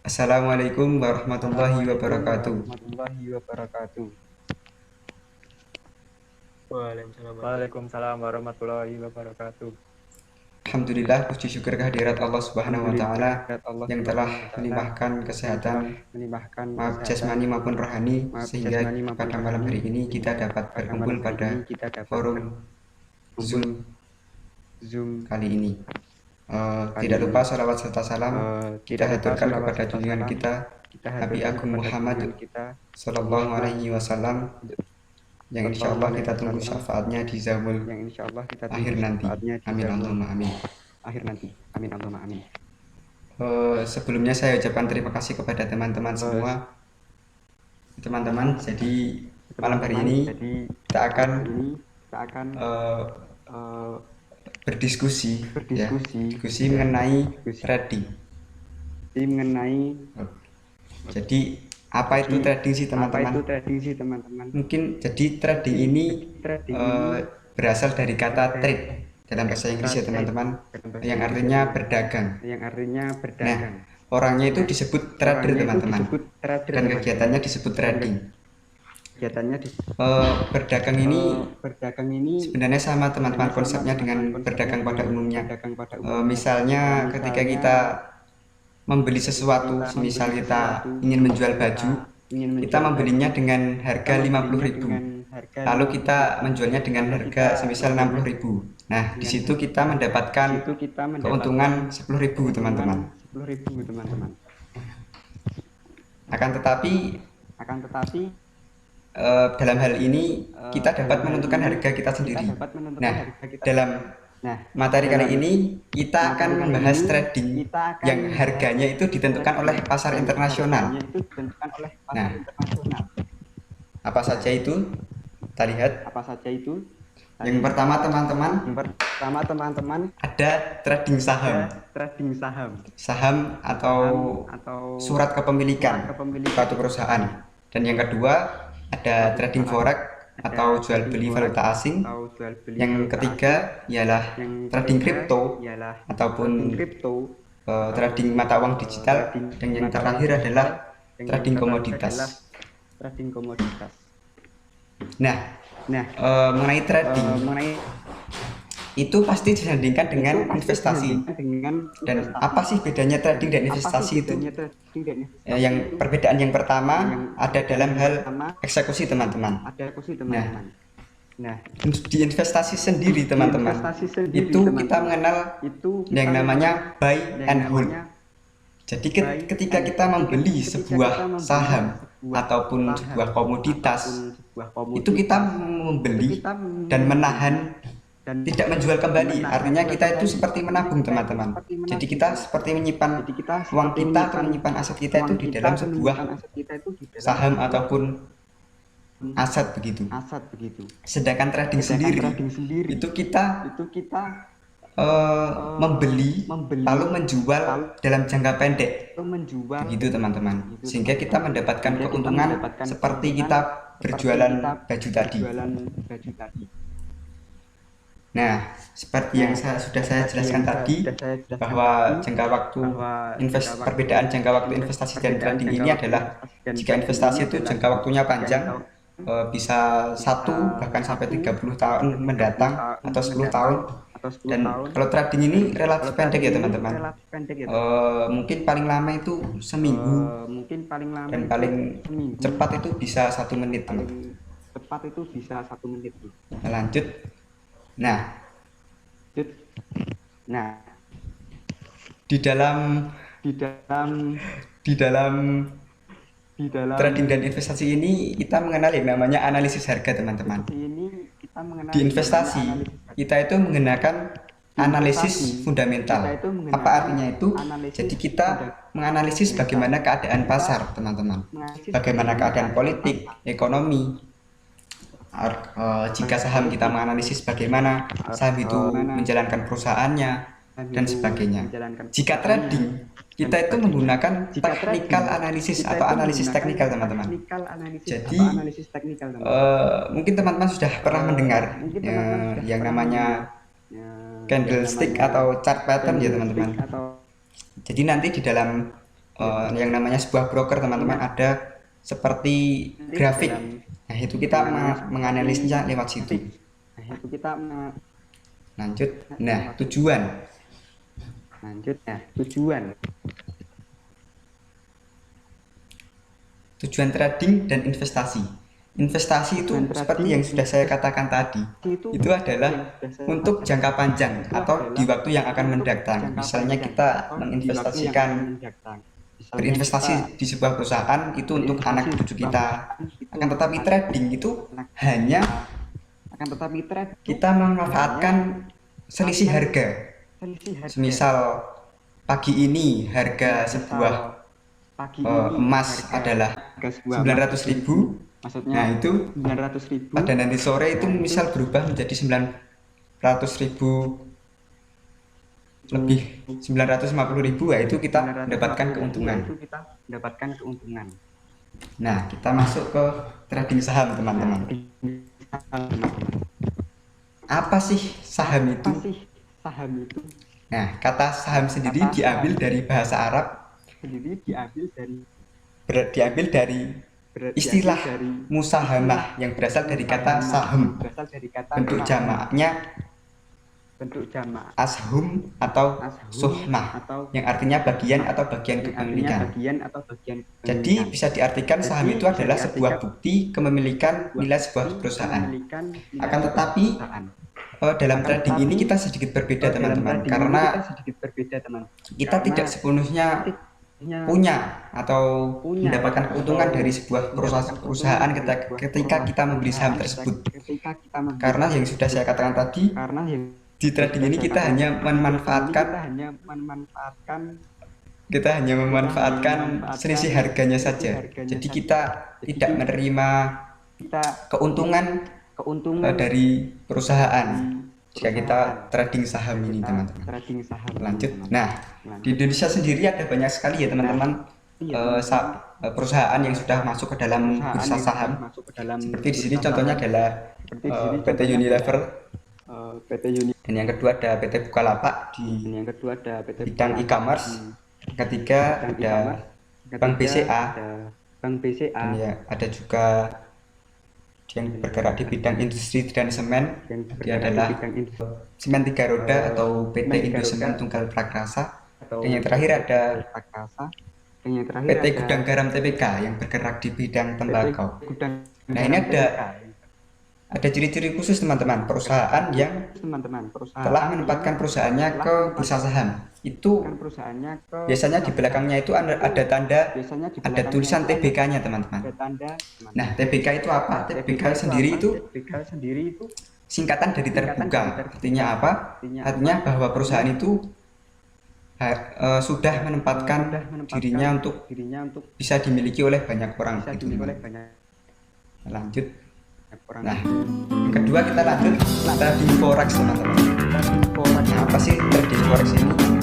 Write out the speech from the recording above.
Assalamualaikum warahmatullahi Assalamualaikum wabarakatuh. warahmatullahi wabarakatuh. Waalaikumsalam warahmatullahi Waalaikumsalam warahmatullahi wabarakatuh. Alhamdulillah, puji syukur kehadirat Allah Subhanahu wa Alhamdulillah Ta'ala kehadirat Allah yang telah Subhanahu wa taala melimpahkan yang kesehatan, telah melimpahkan maaf kesehatan, jasmani maupun rohani, maaf sehingga jasmani maupun pada malam rohani, hari ini kita sehingga dapat pada berkumpul malam hari pada ini kita dapat forum berkumpul Zoom Zoom kali ini. kali Tidak lupa ini. salawat serta salam kita Tidak lupa haturkan sholawat kepada serta junjungan salam kita kita Nabi haturkan Agung kepada Muhammad junjungan kita Sallallahu Alaihi Wasallam, yang insya Allah Sallallahu kita alaihi tunggu wasallam, syafaatnya di zamul yang insyaallah kita akhir tunggu nanti. syafaatnya di Amin zaman Allahumma amin. akhir nanti. Amin Allahumma amin. Sebelumnya saya ucapkan terima kasih kepada teman-teman semua. Teman-teman, jadi malam hari ini kita akan berdiskusi mengenai trading. Jadi apa itu trading sih teman-teman? Mungkin jadi trading ini berasal dari kata trade dalam bahasa Inggris ya teman-teman, yang artinya berdagang. Nah, orangnya itu disebut trader teman-teman, dan kegiatannya disebut trading. Berdagang ini sebenarnya sama teman-teman konsepnya dengan berdagang pada umumnya. Misalnya ketika kita membeli sesuatu, misal kita ingin menjual baju, kita membelinya dengan harga 50.000, lalu kita menjualnya dengan harga semisal 60.000. Nah, di situ kita mendapatkan keuntungan 10.000 teman-teman. Akan tetapi dalam hal ini kita dapat menentukan harga kita sendiri. Nah, dalam materi kali ini kita akan membahas trading yang harganya itu ditentukan oleh pasar internasional. Nah, apa saja itu? Kita lihat. Yang pertama teman-teman, ada trading saham. Saham atau surat kepemilikan suatu perusahaan. Dan yang kedua ada trading forex atau jual beli valuta asing. Yang ketiga ialah trading kripto ataupun trading mata uang digital. Dan yang terakhir adalah trading komoditas. Nah, mengenai trading itu pasti disandingkan dengan investasi. Dan apa sih bedanya trading dan investasi itu? Yang perbedaan yang pertama ada dalam hal eksekusi teman-teman. Nah, di investasi sendiri teman-teman, itu kita mengenal yang namanya buy and hold. Jadi ketika kita membeli sebuah saham ataupun sebuah komoditas, itu kita membeli dan menahan, tidak menjual kembali. Artinya kita itu seperti menabung teman-teman. Jadi kita seperti menyimpan uang kita atau menyimpan aset kita itu di dalam sebuah saham ataupun aset begitu. Sedangkan trading sendiri itu kita membeli lalu menjual dalam jangka pendek begitu teman-teman, sehingga kita mendapatkan keuntungan seperti kita berjualan baju tadi. Nah, seperti yang sudah saya jelaskan tadi, bahwa perbedaan jangka waktu investasi dan trading ini adalah, jika investasi itu jangka waktunya panjang, bisa 1 bahkan sampai 30 tahun mendatang atau 10 tahun. Dan kalau trading ini relatif pendek ya teman-teman, mungkin paling lama itu seminggu, dan paling cepat itu bisa 1 menit teman-teman. Lanjut. Nah, di dalam trading dan investasi ini kita mengenal yang namanya analisis harga teman-teman. Di investasi kita itu menggunakan analisis fundamental. Apa artinya itu? Jadi kita menganalisis bagaimana keadaan pasar teman-teman, bagaimana keadaan politik, ekonomi. Jika saham, kita menganalisis bagaimana saham itu menjalankan perusahaannya dan sebagainya. Jika trading, kita itu menggunakan technical analisis atau analisis teknikal teman-teman. Jadi mungkin teman-teman sudah pernah mendengar yang namanya candlestick atau chart pattern ya teman-teman. Jadi nanti di dalam yang namanya sebuah broker teman-teman, ada seperti grafik. Nah itu kita menganalisnya lewat situ. Lanjut. Nah tujuan. Tujuan trading dan investasi. Investasi itu seperti yang sudah saya katakan tadi, itu adalah untuk jangka panjang atau di waktu yang akan mendatang. Misalnya kita berinvestasi di sebuah perusahaan itu untuk anak cucu kita. Akan tetapi trading itu hanya kita memanfaatkan selisih harga. Semisal pagi ini harga sebuah emas adalah 900.000. Nah itu pada nanti sore itu misal berubah menjadi 900.000 lebih 950.000, ya itu kita mendapatkan keuntungan. Nah kita masuk ke trading saham teman-teman. Apa sih saham itu? Nah kata saham sendiri diambil dari bahasa Arab, diambil dari istilah musahamah yang berasal dari kata saham. Bentuk jamaknya ashum atau suhmah, yang artinya bagian atau bagian kepemilikan. Jadi bisa diartikan saham itu adalah sebuah bukti kepemilikan nilai sebuah perusahaan. Akan tetapi dalam trading ini kita sedikit berbeda teman-teman, karena kita tidak sepenuhnya punya atau mendapatkan keuntungan dari sebuah perusahaan ketika kita membeli saham tersebut. Karena yang sudah saya katakan tadi, di trading ini kita hanya memanfaatkan selisih harganya saja. Jadi kita tidak menerima keuntungan dari perusahaan jika kita trading saham ini teman-teman. Lanjut. Nah di Indonesia sendiri ada banyak sekali ya teman-teman perusahaan yang sudah masuk ke dalam bursa saham. Seperti di sini contohnya adalah PT Unilever, dan yang kedua ada PT Bukalapak di bidang e-commerce. Ketiga ada Bank BCA, dan ya ada juga yang bergerak di bidang industri dan semen. Dia adalah Semen Tiga Roda atau PT Indosemen Tunggal Prakrasa. Dan yang terakhir ada PT Gudang Garam TPK yang bergerak di bidang tembakau. Nah ini ada ciri-ciri khusus teman-teman, perusahaan yang telah menempatkan perusahaannya ke bursa saham. Itu biasanya di belakangnya itu ada tanda, ada tulisan TBK-nya teman-teman. Nah TBK itu apa? TBK sendiri itu singkatan dari terbuka. Artinya apa? Artinya bahwa perusahaan itu sudah menempatkan dirinya untuk bisa dimiliki oleh banyak orang. Lanjut. Nah yang kedua kita lanjut trading forex teman-teman. Apa sih trading forex ini?